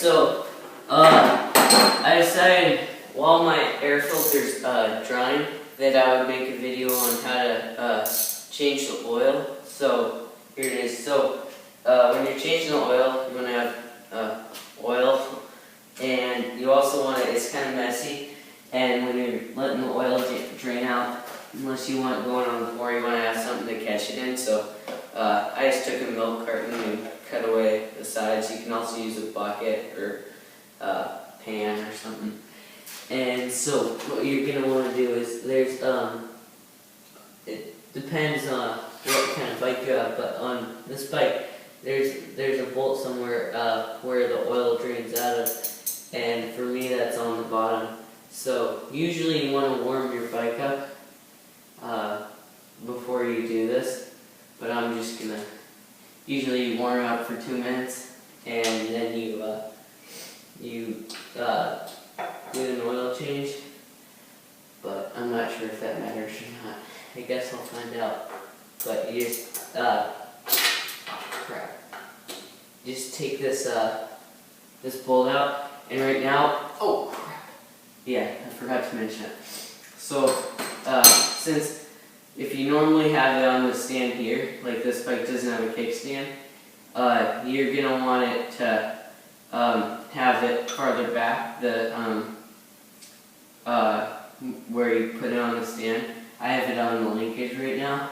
so I decided while my air filter's drying that I would make a video on how to change the oil. So here it is. So when you're changing the oil, you want to have oil, and you also want to, it's kind of messy, and when you're letting the oil drain out, unless you want it going on the floor, you want to have something to catch it in. So I just took a milk carton and cut away the sides. You can also use a bucket or pan or something. And so what you're going to want to do is, there's, it depends on what kind of bike you have, but on this bike, there's a bolt somewhere where the oil drains out of, and for me that's on the bottom. So usually you want to warm your bike up before you do this, but I'm just gonna, usually you warm it up for 2 minutes, and then you do an oil change, but I'm not sure if that matters or not. I guess I'll find out. But you just, just take this this bolt out, and right now, oh crap, yeah, I forgot to mention it. So since if you normally have it on the stand here, like this bike doesn't have a kickstand, you're gonna want it to have it farther back, the where you put it on the stand. I have it on the linkage right now,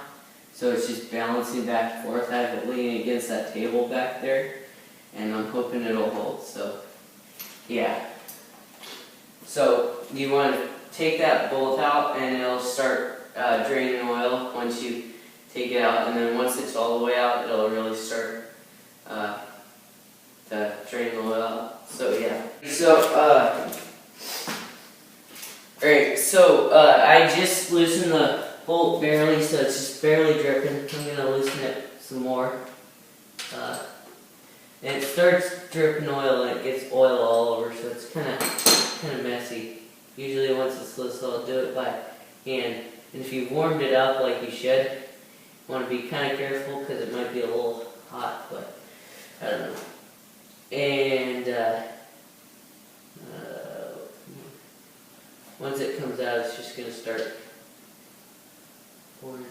so it's just balancing back and forth. I have it leaning against that table back there, and I'm hoping it'll hold. So yeah, so you want to take that bolt out, and it'll start draining oil once you take it out, and then once it's all the way out, it'll really start to drain the oil out. So yeah. So alright, so I just loosened the bolt barely, so it's just barely dripping. I'm gonna loosen it some more. And it starts dripping oil, and it gets oil all over, so it's kind of messy. Usually once it's loose, I'll do it by hand. And if you've warmed it up like you should, you want to be kind of careful because it might be a little hot, but I don't know. And once it comes out, it's just going to start pouring.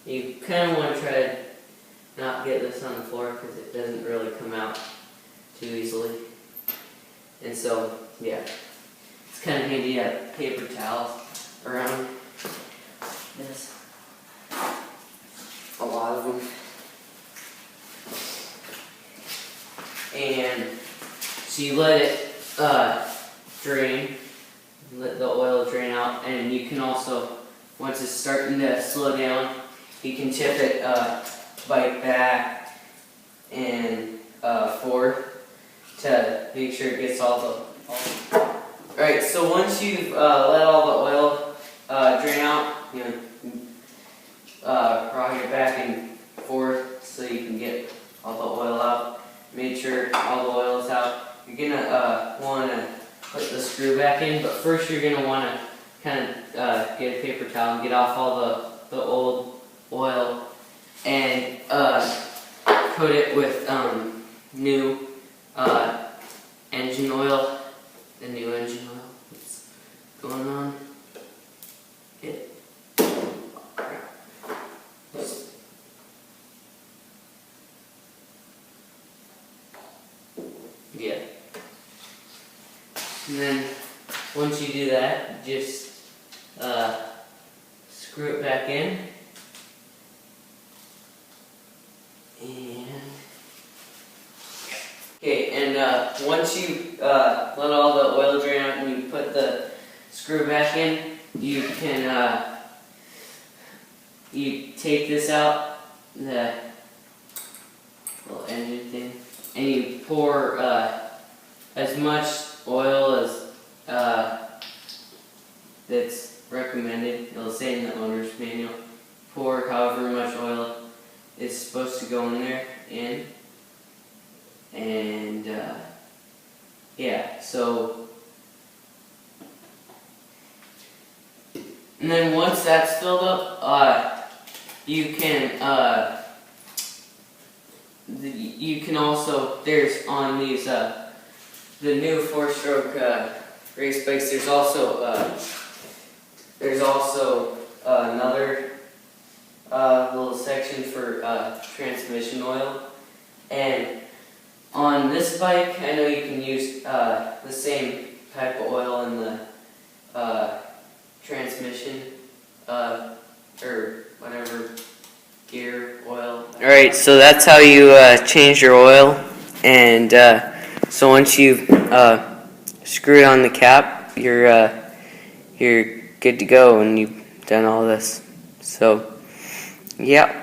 You kind of want to try to not get this on the floor because it doesn't really come out too easily. And so, yeah, it's kind of handy to have paper towels around. There's a lot of them. And so you let it drain, let the oil drain out, and you can also, once it's starting to slow down, you can tip it bike back and forward to make sure it gets all the. Alright, so once you've let all the oil drain out, you know, rock it back and forth so you can get all the oil out. Make sure all the oil is out. You're gonna want to put the screw back in, but first you're gonna want to kind of get a paper towel and get off all the old oil and coat it with new engine oil. The new engine oil that's going on. Yeah. And then once you do that, just screw it back in. And once you let all the oil drain out and you put the screw back in, you can you take this out, the little engine thing, and you pour as much oil as that's recommended. It'll say in the owner's manual. Pour however much oil is supposed to go in there and yeah, so, and then once that's filled up, you can you can also, there's on these the new 4-stroke race bikes. There's also another little section for transmission oil. And on this bike, I know you can use the same type of oil in the transmission or whatever gear oil. Alright, so that's how you change your oil. And so once you've screwed on the cap, you're good to go, and you've done all this. So, yeah.